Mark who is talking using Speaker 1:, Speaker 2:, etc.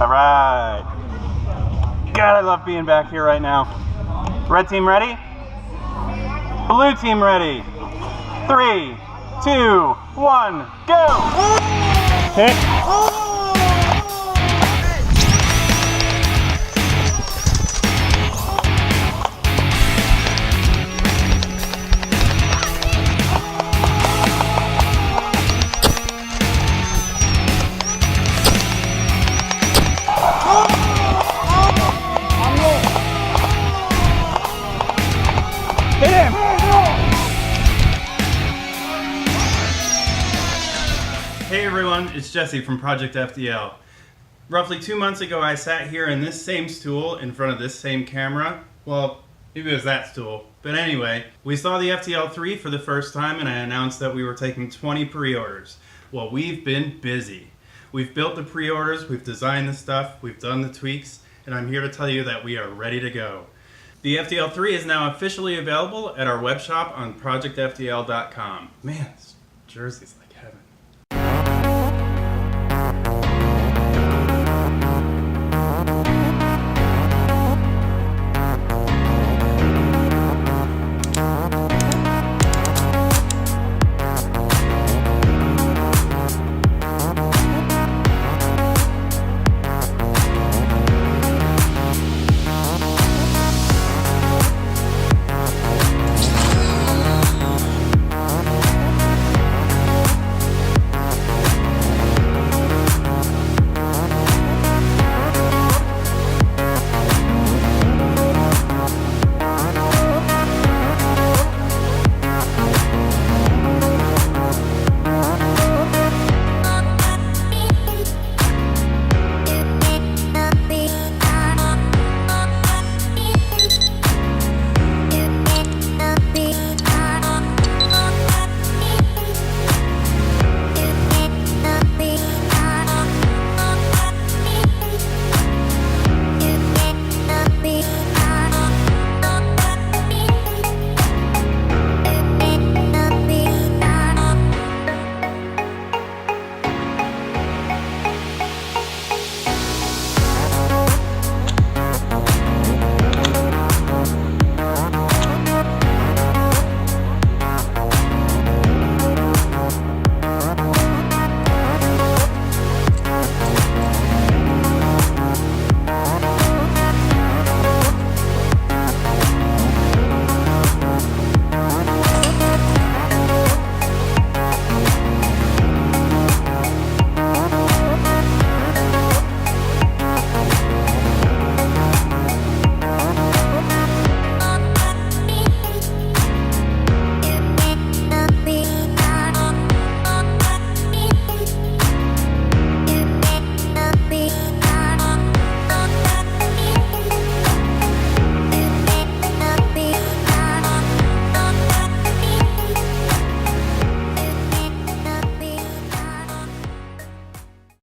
Speaker 1: All right. God, I love being back here right now. Red team ready? Blue team ready? 3, 2, 1, go! Hit. Hit him! Hey everyone, it's Jesse from Project FDL. Roughly 2 months ago I sat here in this same stool in front of this same camera. Well, maybe it was that stool. But anyway, we saw the FDL-3 for the first time and I announced that we were taking 20 pre-orders. Well, we've been busy. We've built the pre-orders, we've designed the stuff, we've done the tweaks, and I'm here to tell you that we are ready to go. The FDL-3 is now officially available at our web shop on projectfdl.com. Man, this jersey's like heaven.